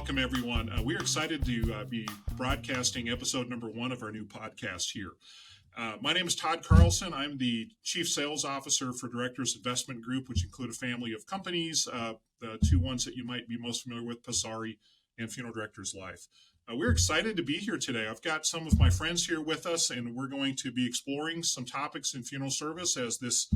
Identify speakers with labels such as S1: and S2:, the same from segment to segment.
S1: welcome everyone. We're excited to be broadcasting episode number 1 of our new podcast here. My name is Todd Carlson. I'm the Chief Sales Officer for Directors Investment Group, which include a family of companies, the two ones that you might be most familiar with, Passari and Funeral Directors Life. We're excited to be here today. I've got some of my friends here with us, and we're going to be exploring some topics in funeral service as this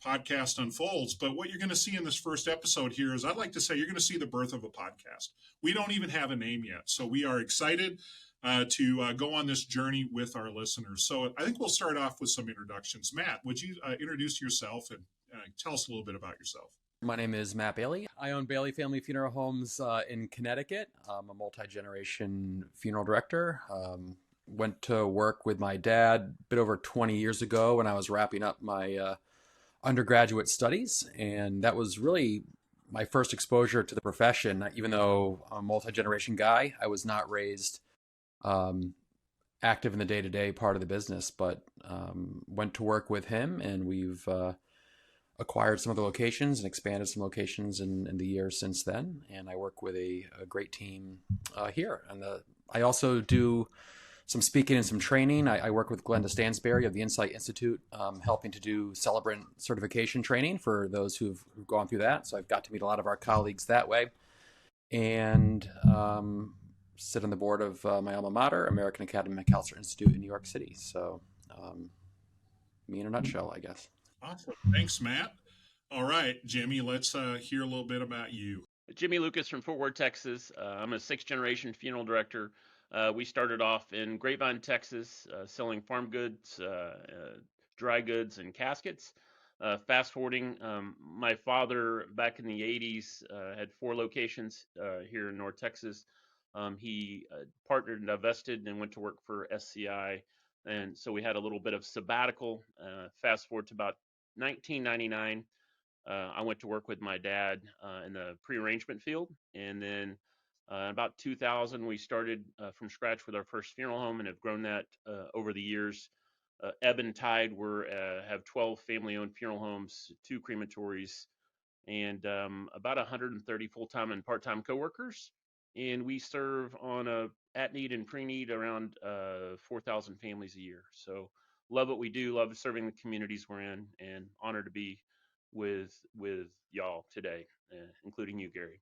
S1: podcast unfolds. But what you're going to see in this first episode here is, I'd like to say, you're going to see the birth of a podcast. We don't even have a name yet, so we are excited to go on this journey with our listeners. So I think we'll start off with some introductions. Matt, would you introduce yourself and tell us a little bit about yourself?
S2: My name is Matt Bailey. I own Bailey Family Funeral Homes in Connecticut. I'm a multi-generation funeral director. Went to work with my dad a bit over 20 years ago when I was wrapping up my undergraduate studies, and that was really my first exposure to the profession. Even though I'm a multi-generation guy, I was not raised active in the day-to-day part of the business, but went to work with him, and we've acquired some other locations and expanded some locations in the years since then. And I work with a great team here. And I also do some speaking and some training. I work with Glenda Stansberry of the Insight Institute, helping to do celebrant certification training for those who've gone through that. So I've got to meet a lot of our colleagues that way. And sit on the board of my alma mater, American Academy of McAllister Institute in New York City. So me in a nutshell, I guess.
S1: Awesome. Thanks, Matt. All right, Jimmy, let's hear a little bit about you.
S3: Jimmy Lucas from Fort Worth, Texas. I'm a 6th-generation funeral director. We started off in Grapevine, Texas, selling farm goods, dry goods, and caskets. Fast forwarding, my father back in the 80s had 4 locations here in North Texas. He partnered and divested and went to work for SCI. And so we had a little bit of sabbatical. Fast forward to about 1999, I went to work with my dad in the pre-arrangement field. And then about 2000, we started from scratch with our first funeral home and have grown that over the years. Ebb and tide, we have 12 family-owned funeral homes, 2 crematories, and about 130 full-time and part-time coworkers. And we serve on a at-need and pre-need around 4,000 families a year. So love what we do, love serving the communities we're in, and honored to be with y'all today, including you, Gary.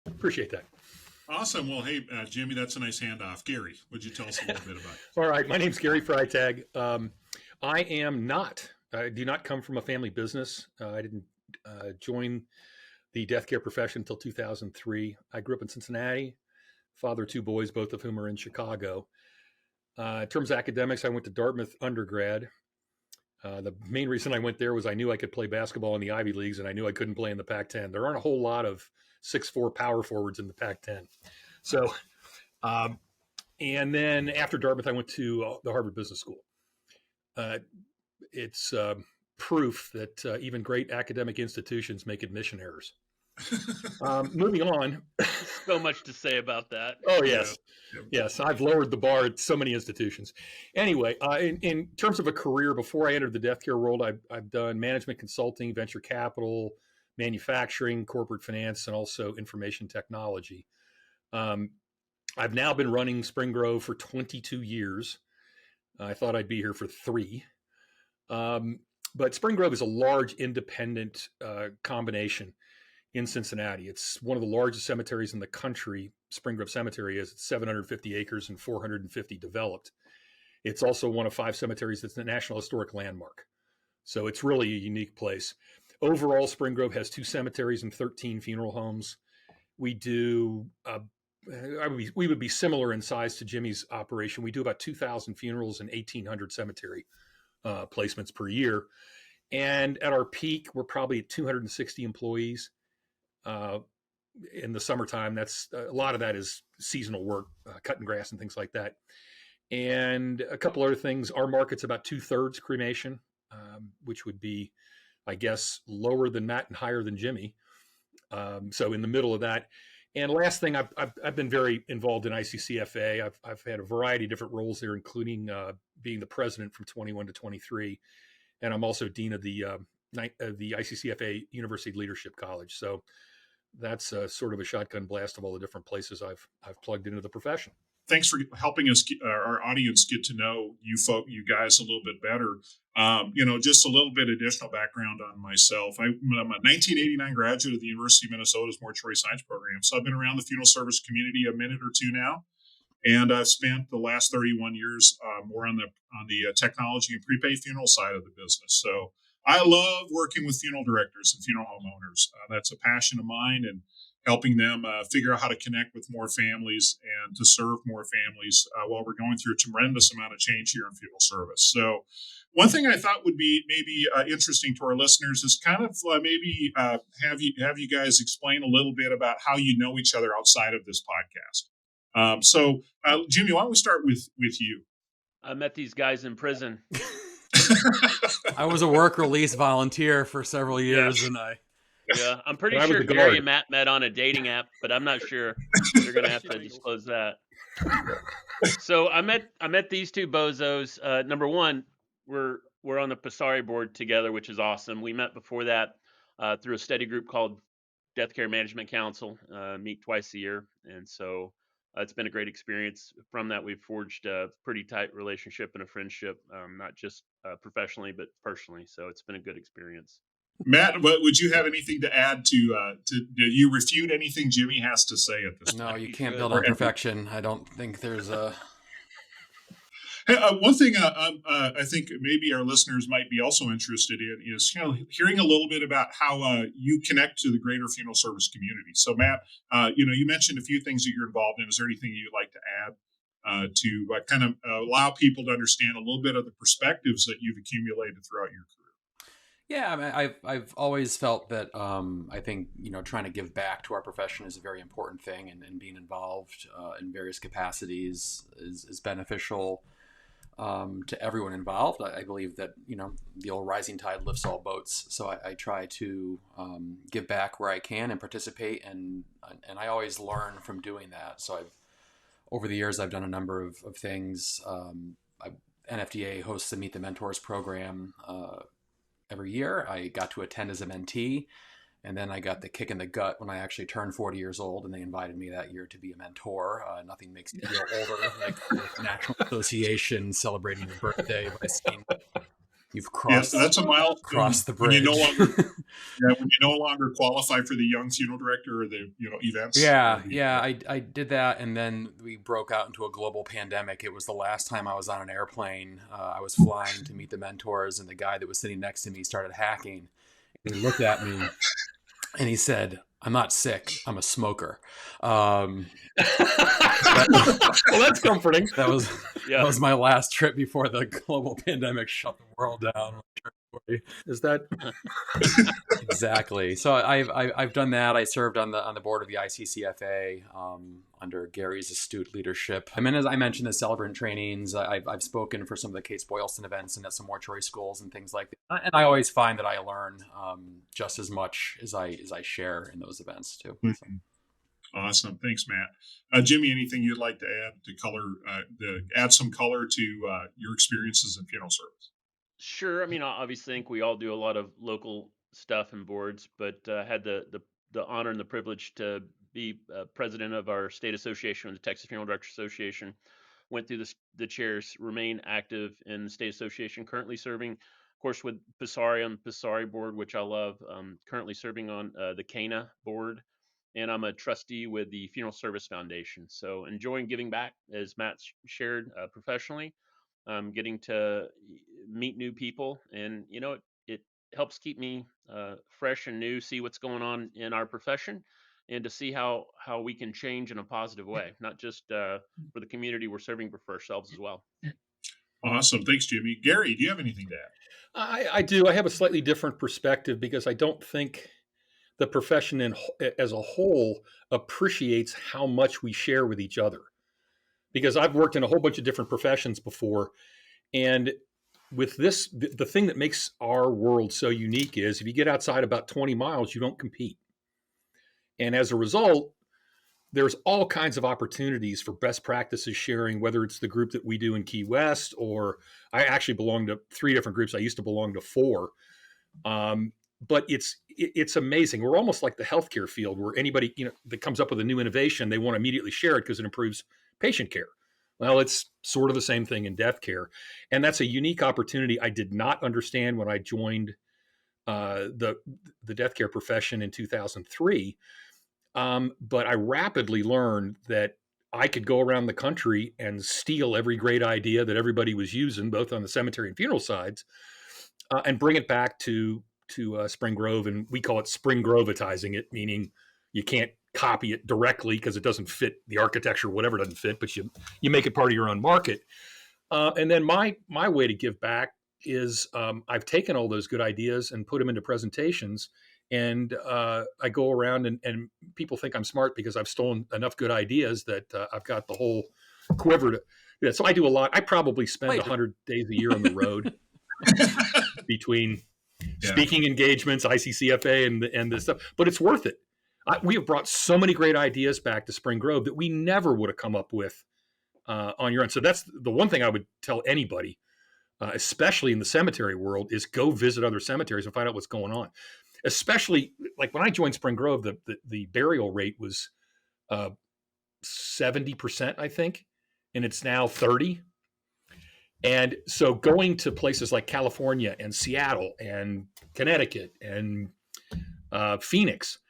S4: Appreciate that.
S1: Awesome. Well, hey, Jimmy, that's a nice handoff. Gary, would you tell us a little bit about it?
S4: All right. My name's Gary Freytag. I do not come from a family business. I didn't join the death care profession until 2003. I grew up in Cincinnati, father of 2 boys, both of whom are in Chicago. In terms of academics, I went to Dartmouth undergrad. The main reason I went there was I knew I could play basketball in the Ivy Leagues, and I knew I couldn't play in the Pac-10. There aren't a whole lot of 6'4" power forwards in the Pac-10. So, and then after Dartmouth, I went to the Harvard Business School. It's proof that even great academic institutions make admission errors. Moving on.
S3: So much to say about that.
S4: Oh, yes. Yes, I've lowered the bar at so many institutions. Anyway, in terms of a career, before I entered the death care world, I've done management consulting, venture capital, manufacturing, corporate finance, and also information technology. I've now been running Spring Grove for 22 years. I thought I'd be here for 3. But Spring Grove is a large independent combination in Cincinnati. It's one of the largest cemeteries in the country. Spring Grove Cemetery is 750 acres and 450 developed. It's also one of 5 cemeteries that's a National Historic Landmark. So it's really a unique place. Overall, Spring Grove has 2 cemeteries and 13 funeral homes. We do, we would be similar in size to Jimmy's operation. We do about 2,000 funerals and 1,800 cemetery placements per year. And at our peak, we're probably at 260 employees. In the summertime, that's a lot of that is seasonal work, cutting grass and things like that. And a couple other things. Our market's about 2/3 cremation, which would be, I guess, lower than Matt and higher than Jimmy. So in the middle of that. And last thing, I've been very involved in ICCFA. I've had a variety of different roles there, including being the president from 21 to 23, and I'm also dean of the ICCFA University Leadership College. So that's sort of a shotgun blast of all the different places I've plugged into the profession.
S1: Thanks for helping us, our audience, get to know you guys a little bit better. Just a little bit additional background on myself. I'm a 1989 graduate of the University of Minnesota's Mortuary Science program. So I've been around the funeral service community a minute or two now, and I've spent the last 31 years more on the technology and prepaid funeral side of the business. So I love working with funeral directors and funeral homeowners. That's a passion of mine, and helping them figure out how to connect with more families and to serve more families while we're going through a tremendous amount of change here in funeral service. So one thing I thought would be maybe interesting to our listeners is kind of maybe have you guys explain a little bit about how you know each other outside of this podcast. So Jimmy, why don't we start with you?
S3: I met these guys in prison.
S2: I was a work release volunteer for several years, and
S3: Yeah, I'm pretty sure Gary and Matt met on a dating app, but I'm not sure. They're going to have to disclose that. So I met these two bozos. Number one, we're on the Passari board together, which is awesome. We met before that through a study group called Death Care Management Council. Meet twice a year, and so it's been a great experience. From that, we've forged a pretty tight relationship and a friendship, not just professionally but personally. So it's been a good experience.
S1: Matt, would you have anything to add to do you refute anything Jimmy has to say at this point?
S2: No, you can't build on perfection. I don't think there's a...
S1: Hey, one thing I think maybe our listeners might be also interested in is hearing a little bit about how you connect to the greater funeral service community. So Matt, you mentioned a few things that you're involved in. Is there anything you'd like to add to kind of allow people to understand a little bit of the perspectives that you've accumulated throughout your career?
S2: Yeah, I mean, I've always felt that I think trying to give back to our profession is a very important thing, and being involved in various capacities is beneficial to everyone involved. I believe that the old rising tide lifts all boats, so I try to give back where I can and participate, and I always learn from doing that. So over the years I've done a number of things. NFDA hosts the Meet the Mentors program. Every year. I got to attend as a mentee, and then I got the kick in the gut when I actually turned 40 years old, and they invited me that year to be a mentor. Nothing makes me feel older like the National Association celebrating your birthday by saying you've crossed.
S1: Yes, that's a mile
S2: crossed the bridge.
S1: When you no longer qualify for the young funeral director or the events.
S2: I did that, and then we broke out into a global pandemic. It was the last time I was on an airplane. I was flying to meet the mentors, and the guy that was sitting next to me started hacking. And he looked at me and he said, "I'm not sick. I'm a smoker."
S4: Well, that's comforting.
S2: That was my last trip before the global pandemic shut the world down.
S4: Is that
S2: exactly? So I've done that. I served on the board of the ICCFA under Gary's astute leadership. I mean, as I mentioned, the celebrant trainings. I've spoken for some of the Case Boylston events and at some mortuary schools and things like that. And I always find that I learn just as much as I share in those events too.
S1: Mm-hmm. Awesome, thanks, Matt. Jimmy, anything you'd like to add to add some color to your experiences in funeral service?
S3: Sure. I mean, I obviously think we all do a lot of local stuff and boards, but had the honor and the privilege to be president of our state association, the Texas Funeral Directors Association. Went through the chairs, remain active in the state association, currently serving, of course, with Passari on the Passari board, which I love. Currently serving on the CANA board, and I'm a trustee with the Funeral Service Foundation. So enjoying giving back, as Matt shared, professionally. Getting to meet new people, and it helps keep me fresh and new, see what's going on in our profession, and to see how we can change in a positive way, not just for the community we're serving, but for ourselves as well.
S1: Awesome. Thanks, Jimmy. Gary, do you have anything to
S4: add? I do. I have a slightly different perspective because I don't think the profession as a whole appreciates how much we share with each other. Because I've worked in a whole bunch of different professions before. And with this, the thing that makes our world so unique is if you get outside about 20 miles, you don't compete. And as a result, there's all kinds of opportunities for best practices sharing, whether it's the group that we do in Key West, or I actually belong to 3 different groups. I used to belong to 4. but it's amazing. We're almost like the healthcare field, where anybody that comes up with a new innovation, they want to immediately share it because it improves patient care. Well, it's sort of the same thing in death care, and that's a unique opportunity I did not understand when I joined the death care profession in 2003. But I rapidly learned that I could go around the country and steal every great idea that everybody was using, both on the cemetery and funeral sides, and bring it back to Spring Grove. And we call it Spring Grovetizing it, meaning you can't copy it directly because it doesn't fit the architecture, whatever doesn't fit, but you make it part of your own market. And then my way to give back is I've taken all those good ideas and put them into presentations. And I go around and people think I'm smart because I've stolen enough good ideas that I've got the whole quiver to. Yeah, so I do a lot. I probably spend 100 days a year on the road between speaking engagements, ICCFA, and this stuff. But it's worth it. We have brought so many great ideas back to Spring Grove that we never would have come up with on your own. So that's the one thing I would tell anybody, especially in the cemetery world, is go visit other cemeteries and find out what's going on. Especially like when I joined Spring Grove, the burial rate was 70%, I think, and it's now 30%. And so going to places like California and Seattle and Connecticut and Phoenix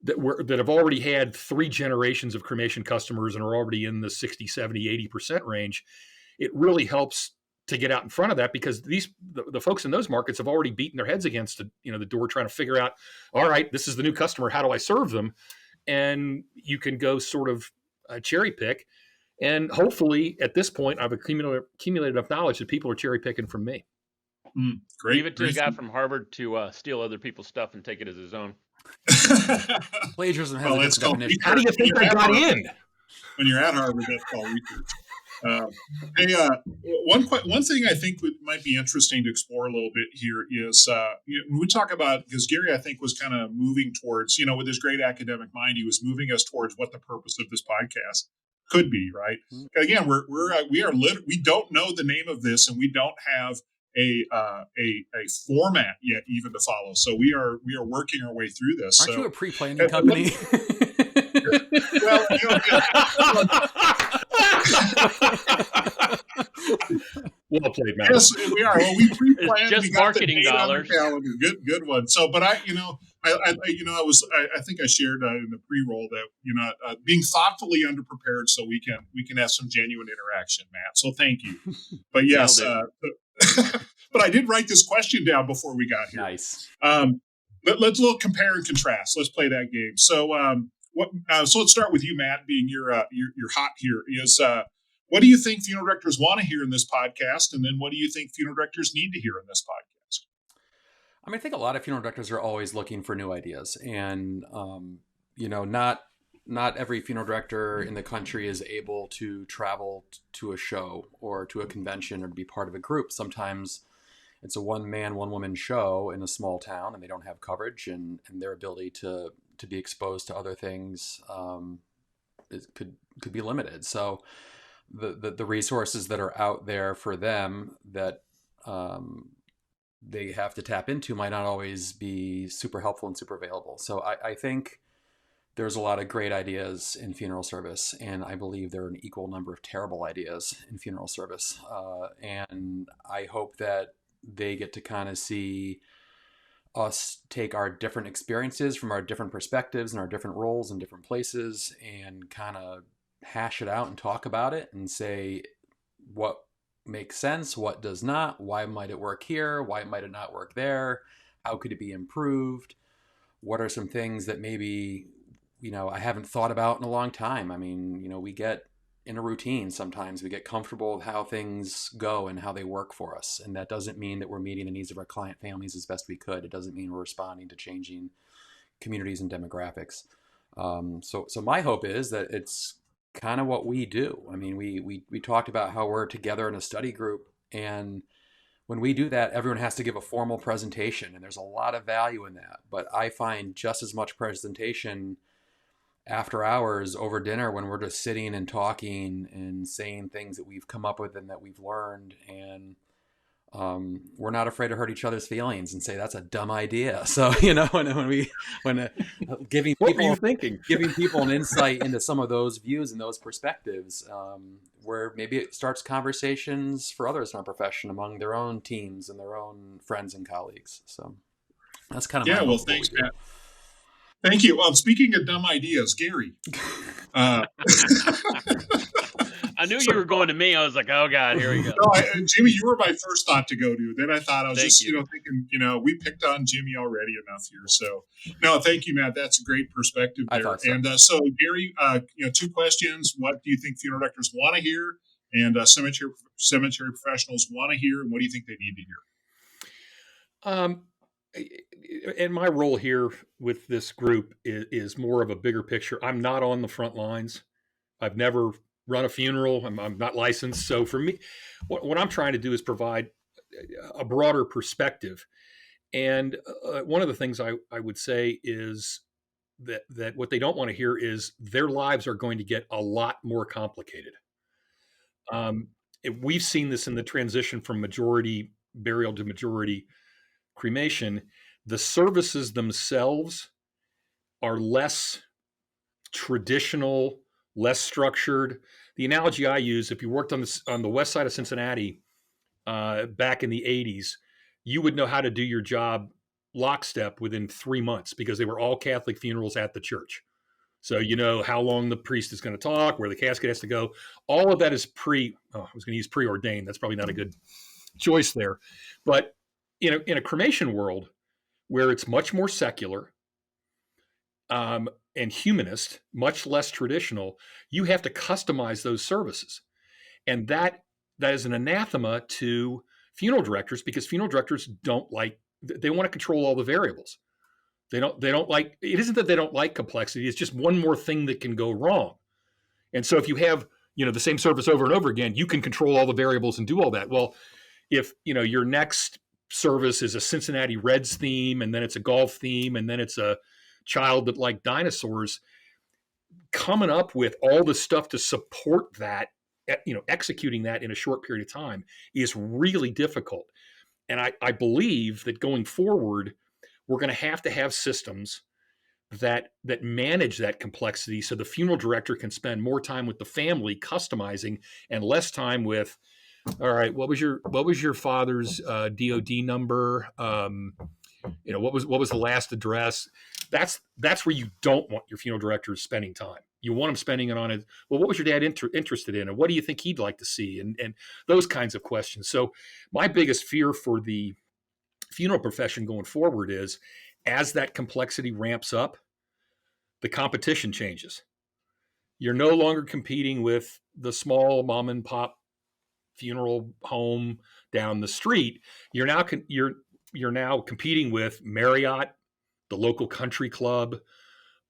S4: that have already had 3 generations of cremation customers and are already in the 60, 70, 80% range, it really helps to get out in front of that, because the folks in those markets have already beaten their heads against the door trying to figure out, all right, this is the new customer, how do I serve them? And you can go sort of cherry pick. And hopefully at this point, I've accumulated enough knowledge that people are cherry picking from me.
S1: Great.
S3: Leave it to a guy from Harvard to steal other people's stuff and take it as his own.
S2: Plagiarism has a definition.
S4: How do you think I got in?
S1: When you're at Harvard, that's called research. One thing I think might be interesting to explore a little bit here is when we talk about, because Gary, I think, was kind of moving towards, with his great academic mind, he was moving us towards what the purpose of this podcast could be, right? Again, we don't know the name of this, and we don't have a format yet even to follow. So we are working our way through this.
S2: Aren't you a pre-planning company?
S1: Well,
S4: well played, Matt.
S1: Yes, we are. Well, we pre-planned.
S3: It's just
S1: we got
S3: marketing
S1: the date
S3: dollars.
S1: On the calendar. Good one. So, but I think I shared in the pre-roll that being thoughtfully underprepared so we can have some genuine interaction, Matt. So thank you. But yes, but I did write this question down before we got here.
S2: Nice.
S1: Let's little compare and contrast. Let's play that game. So, so let's start with you, Matt. Being your hot here is. What do you think funeral directors want to hear in this podcast? And then what do you think funeral directors need to hear in this podcast?
S2: I think a lot of funeral directors are always looking for new ideas. And, not every funeral director in the country is able to travel to a show or to a convention or to be part of a group. Sometimes it's a one-man, one-woman show in a small town and they don't have coverage, and their ability to be exposed to other things could be limited. So the resources that are out there for them that they have to tap into might not always be super helpful and super available. So I think there's a lot of great ideas in funeral service, and I believe there are an equal number of terrible ideas in funeral service. And I hope that they get to kind of see us take our different experiences from our different perspectives and our different roles in different places and kind of hash it out and talk about it and say what makes sense, what does not, why might it work here, why might it not work there, how could it be improved, what are some things that maybe I haven't thought about in a long time. We get in a routine sometimes, we get comfortable with how things go and how they work for us, and that doesn't mean that we're meeting the needs of our client families as best we could. It doesn't mean we're responding to changing communities and demographics. So my hope is that it's kind of what we do. We talked about how we're together in a study group, and when we do that, everyone has to give a formal presentation, and there's a lot of value in that. But I find just as much presentation after hours over dinner when we're just sitting and talking and saying things that we've come up with and that we've learned. And we're not afraid to hurt each other's feelings and say that's a dumb idea. So when giving
S4: What were you
S2: people
S4: thinking?
S2: giving people an insight into some of those views and those perspectives, where maybe it starts conversations for others in our profession among their own teams and their own friends and colleagues. So that's kind of
S1: Yeah. Well, thanks, Matt. Thank you. Speaking of dumb ideas, Gary.
S3: I knew you were going to me. I was like, oh God, here we go.
S1: No, Jimmy, you were my first thought to go to. Then I thought I was
S3: Thank
S1: just,
S3: you.
S1: thinking, we picked on Jimmy already enough here. So, no, thank you, Matt. That's a great perspective there.
S2: I thought so.
S1: And so, Gary, 2 questions. What do you think funeral directors want to hear? And cemetery professionals want to hear? And what do you think they need to hear?
S4: And my role here with this group is more of a bigger picture. I'm not on the front lines. I've never run a funeral. I'm not licensed. So for me, what I'm trying to do is provide a broader perspective. And one of the things I would say is that what they don't want to hear is their lives are going to get a lot more complicated. We've seen this in the transition from majority burial to majority cremation. The services themselves are less traditional, less structured. The analogy I use, if you worked on the west side of Cincinnati back in the 80s, you would know how to do your job lockstep within 3 months because they were all Catholic funerals at the church. So you know how long the priest is going to talk, where the casket has to go. All of that is I was going to use preordained. That's probably not a good choice there. But in a cremation world where it's much more secular and humanist, much less traditional, you have to customize those services. And that is an anathema to funeral directors because funeral directors they want to control all the variables. They don't like, it isn't that they don't like complexity. It's just one more thing that can go wrong. And so if you have, the same service over and over again, you can control all the variables and do all that. Well, if, your next service is a Cincinnati Reds theme, and then it's a golf theme, and then it's a child that liked dinosaurs, coming up with all the stuff to support that, executing that in a short period of time is really difficult. And I believe that going forward, we're going to have systems that manage that complexity so the funeral director can spend more time with the family customizing and less time with, all right, what was your father's DOD number? What was the last address? That's where you don't want your funeral directors spending time. You want them spending it on it. Well, what was your dad interested in? And what do you think he'd like to see? And those kinds of questions. So my biggest fear for the funeral profession going forward is as that complexity ramps up, the competition changes. You're no longer competing with the small mom and pop funeral home down the street. You're now competing with Marriott, the local country club,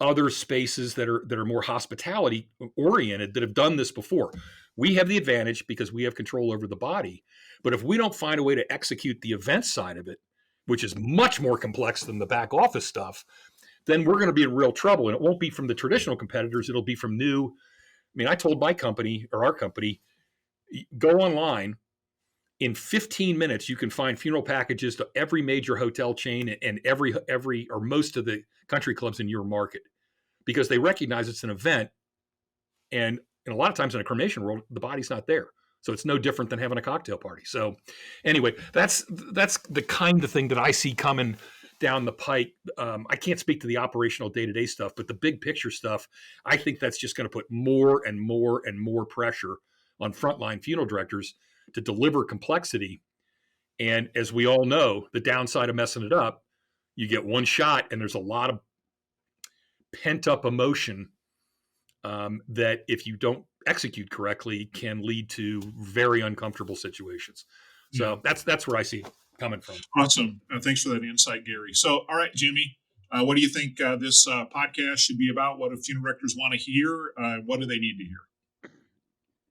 S4: other spaces that are more hospitality oriented that have done this before. We have the advantage because we have control over the body. But if we don't find a way to execute the event side of it, which is much more complex than the back office stuff, then we're going to be in real trouble. And it won't be from the traditional competitors. It'll be from new. I told my company or our company, go online. In 15 minutes, you can find funeral packages to every major hotel chain and every or most of the country clubs in your market because they recognize it's an event. And a lot of times in a cremation world, the body's not there. So it's no different than having a cocktail party. So anyway, that's the kind of thing that I see coming down the pike. I can't speak to the operational day-to-day stuff, but the big picture stuff, I think that's just going to put more and more and more pressure on frontline funeral directors to deliver complexity. And as we all know, the downside of messing it up, you get one shot and there's a lot of pent-up emotion that if you don't execute correctly can lead to very uncomfortable situations. So that's where I see it coming from.
S1: Awesome. Thanks for that insight, Gary. So, all right, Jimmy, what do you think this podcast should be about? What do funeral directors want to hear? What do they need to hear?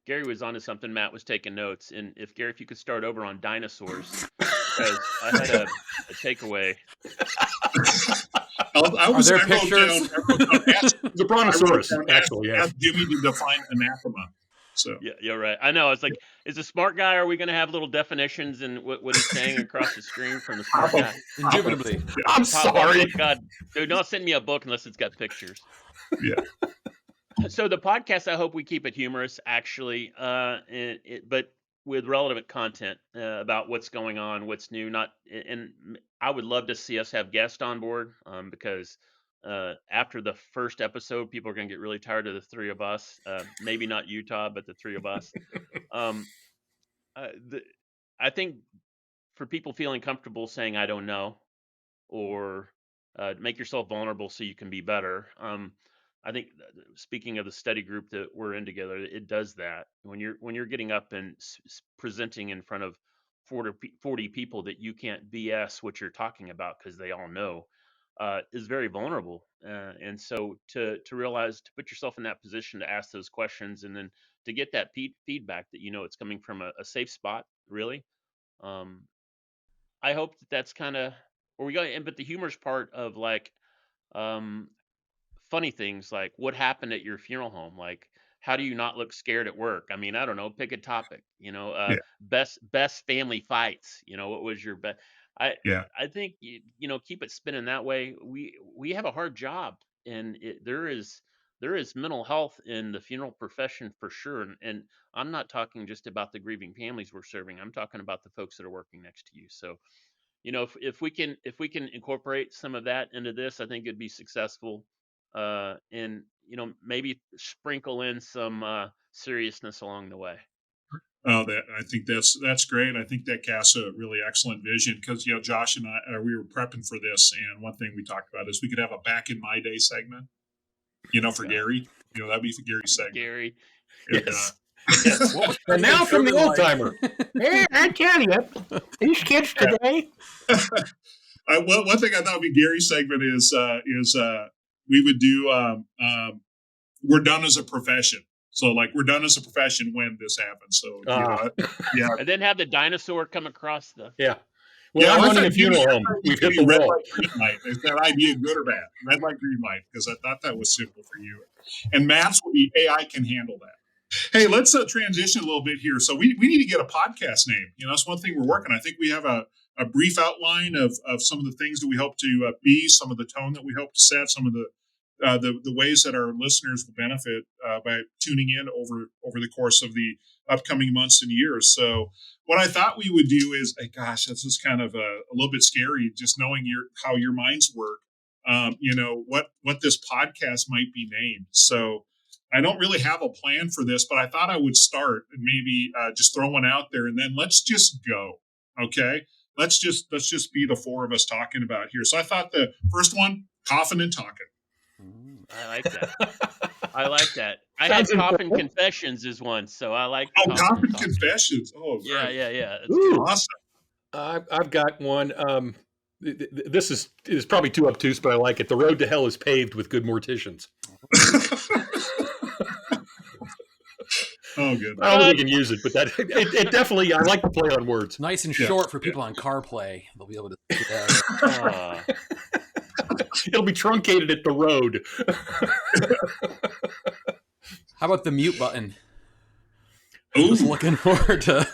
S3: Gary was onto something. Matt was taking notes. And Gary, if you could start over on dinosaurs, because I had a takeaway.
S2: Are there pictures?
S4: The brontosaurus, actually, yeah.
S1: Ask Jimmy to define anathema. So
S3: Yeah, you're right. I know. It's like, is a smart guy? Are we going to have little definitions and what he's saying across the screen from the smart guy?
S2: Indubitably.
S4: I'm
S3: Pop up,
S4: sorry.
S3: oh, God, dude, don't send me a book unless it's got pictures.
S1: yeah.
S3: So the podcast, I hope we keep it humorous, actually, but with relevant content about what's going on, what's new. Not, and I would love to see us have guests on board because after the first episode, people are going to get really tired of the three of us. Maybe not you, Todd, but the three of us. Um, the, I think for people feeling comfortable saying "I don't know" or make yourself vulnerable so you can be better. I think speaking of the study group that we're in together, it does that when you're getting up and presenting in front of 40 people that you can't BS what you're talking about because they all know is very vulnerable. And so to realize to put yourself in that position to ask those questions and then to get that feedback that you know it's coming from a safe spot, really. Um, I hope that that's kind of where we go. And but the humorous part of like um, funny things like what happened at your funeral home, like how do you not look scared at work? I mean, I don't know, pick a topic.
S1: Yeah.
S3: Best family fights. You know, what was your best? I
S1: Yeah.
S3: I think you know keep it spinning that way. We have a hard job, and there is mental health in the funeral profession for sure. And I'm not talking just about the grieving families we're serving. I'm talking about the folks that are working next to you. So you know if we can incorporate some of that into this, I think it'd be successful, and you know maybe sprinkle in some seriousness along the way.
S1: Oh, that I think that's great. I think that casts a really excellent vision because Josh and I we were prepping for this, and one thing we talked about is we could have a back in my day segment. For Gary, that'd be for Gary's segment.
S3: Gary,
S1: And,
S4: Yes.
S3: yes.
S4: And now from the old timer.
S5: Hey, I tell you, these kids today.
S1: one thing I thought would be Gary's segment is we would do we're done as a profession. So like we're done as a profession when this happens. So yeah,
S3: And then have the dinosaur come across the.
S4: Yeah. Well, I'm running a funeral home. We've hit the
S1: red
S4: wall.
S1: light, green light. Is that idea good or bad? Red light, green light, because I thought that was simple for you. And Matt's will be AI can handle that. Hey, let's transition a little bit here. So we need to get a podcast name. That's one thing we're working. I think we have a brief outline of some of the things that we hope to be, some of the tone that we hope to set, some of the ways that our listeners will benefit by tuning in over the course of the upcoming months and years. So what I thought we would do is, gosh, that's just kind of a little bit scary, just knowing how your minds work. What this podcast might be named. So I don't really have a plan for this, but I thought I would start and maybe just throw one out there, and then let's just go. Okay, let's just be the four of us talking about here. So I thought the first one, Coffin and Talking.
S3: I like that. I had Coffin Confessions as one, so I like.
S1: Coffin Confessions. Oh,
S3: yeah,
S1: right.
S3: yeah. That's
S1: Ooh,
S3: good.
S1: awesome.
S4: I've got one. This is probably too obtuse, but I like it. The road to hell is paved with good morticians.
S1: Oh, good.
S4: I don't think we can use it, but it definitely. I like to play on words.
S2: Nice and short for people on CarPlay. They'll be able to do that.
S4: It'll be truncated at the road.
S2: How about the mute button?
S1: Ooh.
S2: Just looking forward to.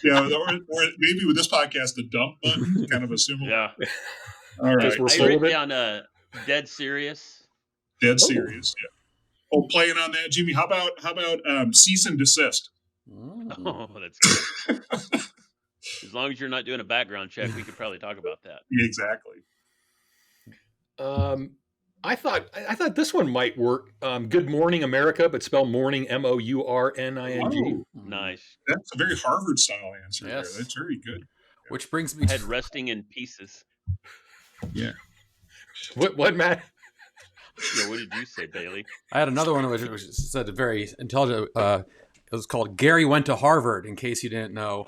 S1: Yeah, or maybe with this podcast, the dump button, kind of a similar.
S3: Yeah.
S1: All right.
S3: I written down dead serious.
S1: Dead serious. Yeah. Oh, playing on that, Jimmy. How about cease and desist?
S3: Oh, that's good. As long as you're not doing a background check, we could probably talk about that.
S1: Yeah, exactly.
S4: I thought this one might work. Good Morning America, but spell morning MOURNING.
S1: Oh,
S3: Nice.
S1: That's a very Harvard style answer
S2: Yes.
S1: there. That's very good.
S2: Which brings me
S3: I had resting in pieces.
S1: Yeah.
S4: What, Matt?
S3: Yeah, what did you say, Bailey?
S2: I had another one which said very intelligent. It was called Gary Went to Harvard, in case you didn't know.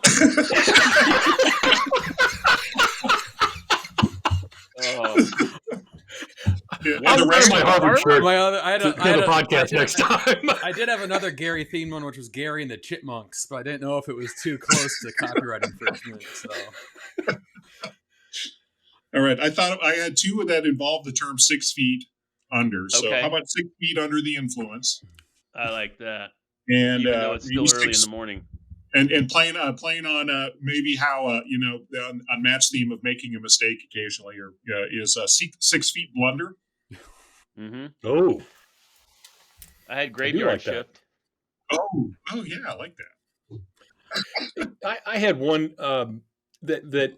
S4: I'll wear my Harvard shirt
S2: I had
S4: to the podcast next time.
S2: I did have another Gary themed one, which was Gary and the Chipmunks, but I didn't know if it was too close to copyright infringement. So.
S1: All right. I thought I had two that involved the term 6 feet under. So
S3: Okay.
S1: how about 6 feet under the influence?
S3: I like that.
S1: And
S3: even though it's still
S1: maybe
S3: early in the morning.
S1: And playing on maybe how on Matt's theme of making a mistake occasionally, or is 6 feet blunder.
S3: Mm-hmm.
S4: Oh,
S3: I had graveyard
S4: like that.
S3: shift.
S1: Oh yeah, I like that.
S4: I had one that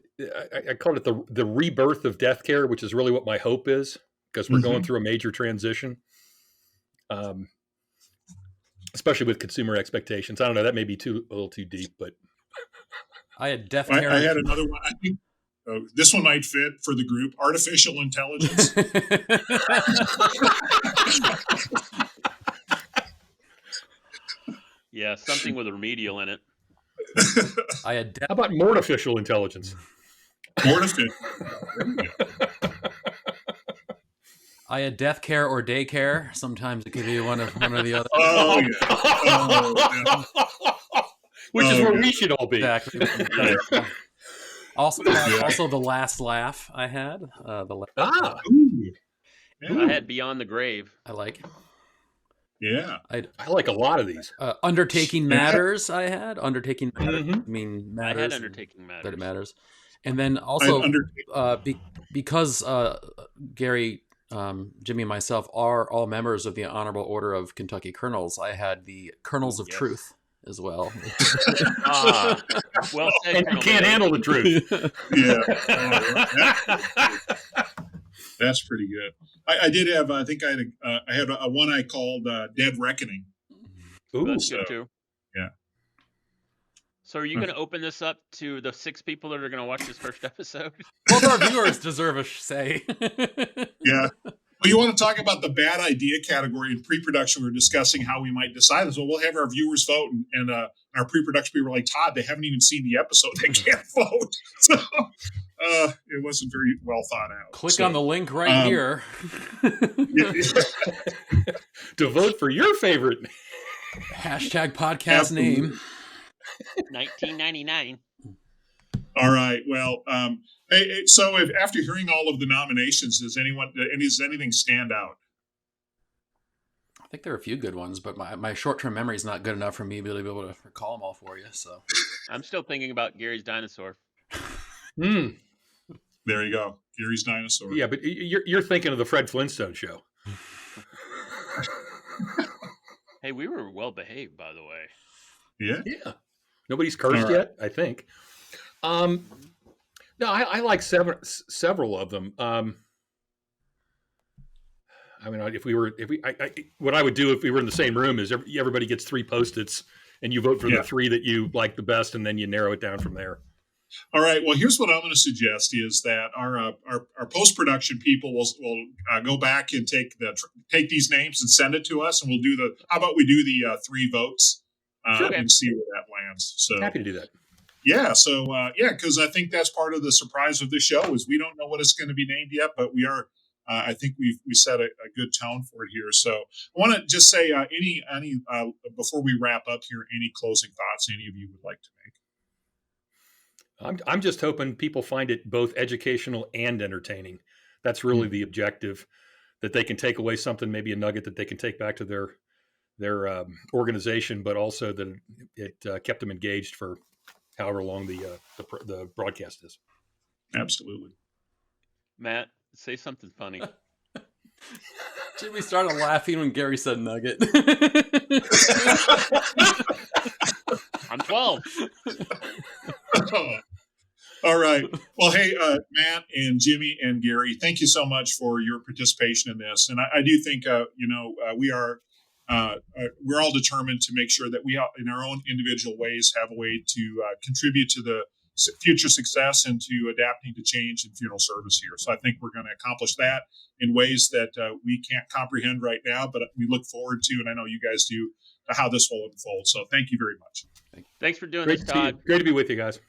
S4: I called it the rebirth of death care, which is really what my hope is, because we're going through a major transition, especially with consumer expectations. I don't know, that may be a little too deep, but
S2: I had death care.
S1: I had another one. I think this one might fit for the group: artificial intelligence.
S3: Yeah, something with a remedial in it.
S2: I had
S4: how about mortificial intelligence?
S1: Mortific.
S2: I had death care or daycare. Sometimes it could be one or the other.
S1: Oh yeah.
S4: Which is where we should all be.
S2: Exactly.
S1: Yeah.
S2: Also the last laugh I had.
S1: Ooh. Yeah.
S3: I had Beyond the Grave.
S2: I like.
S1: Yeah.
S4: I like a lot of these.
S2: Undertaking Matters. I had Undertaking Matters.
S4: Mhm.
S2: I mean,
S3: I
S2: matters.
S3: had Undertaking Matters.
S2: That it matters. And then also because Gary, Jimmy, and myself are all members of the Honorable Order of Kentucky Colonels, I had the Colonels of Truth as well.
S3: Well said.
S4: And you can't handle the truth.
S1: Yeah. That's pretty good. I did have. I think I had a one I called Dead Reckoning.
S4: Ooh,
S3: That's good too.
S1: Yeah.
S3: So are you going to open this up to the 6 people that are going to watch this first episode?
S2: Both our viewers deserve a say.
S1: Yeah. Well, you want to talk about the bad idea category in pre-production? We were discussing how we might decide this. Well, we'll have our viewers vote, and our pre-production people were like, Todd, they haven't even seen the episode. They can't vote. So it wasn't very well thought out.
S2: Click on the link right here.
S4: to vote for your favorite.
S2: Hashtag podcast
S1: Absolutely.
S2: name.
S3: 1999.
S1: All right. Well, so if after hearing all of the nominations, does anything stand out?
S2: I think there are a few good ones, but my short-term memory is not good enough for me to be able to recall them all for you. So
S3: I'm still thinking about Gary's dinosaur.
S1: There you go, Gary's dinosaur.
S4: Yeah, but you're thinking of the Fred Flintstone show.
S3: Hey, we were well behaved, by the way.
S1: Yeah.
S4: Nobody's cursed yet, I think. No, I like several of them. I mean, what I would do if we were in the same room is everybody gets 3 Post-its, and you vote for the 3 that you like the best, and then you narrow it down from there.
S1: All right. Well, here's what I'm going to suggest is that our post-production people will go back and take these names and send it to us, and we'll do how about we do the 3 votes and see where that lands. So
S4: happy to do that.
S1: Yeah. So because I think that's part of the surprise of the show is we don't know what it's going to be named yet, but we are. I think we set a good tone for it here. So I want to just say any before we wrap up here, any closing thoughts any of you would like to make?
S4: I'm just hoping people find it both educational and entertaining. That's really the objective, that they can take away something, maybe a nugget that they can take back to their organization, but also that it kept them engaged for however long the broadcast is.
S1: Absolutely.
S3: Matt, say something funny.
S2: Jimmy started laughing when Gary said nugget.
S3: I'm 12.
S1: All right. Well, hey, Matt and Jimmy and Gary, thank you so much for your participation in this. And I do think, we're all determined to make sure that we, in our own individual ways, have a way to contribute to the future success and to adapting to change in funeral service here. So I think we're going to accomplish that in ways that we can't comprehend right now, but we look forward to, and I know you guys do, to how this will unfold. So thank you very much.
S3: Thanks for doing this, Todd.
S4: Great to be with you guys.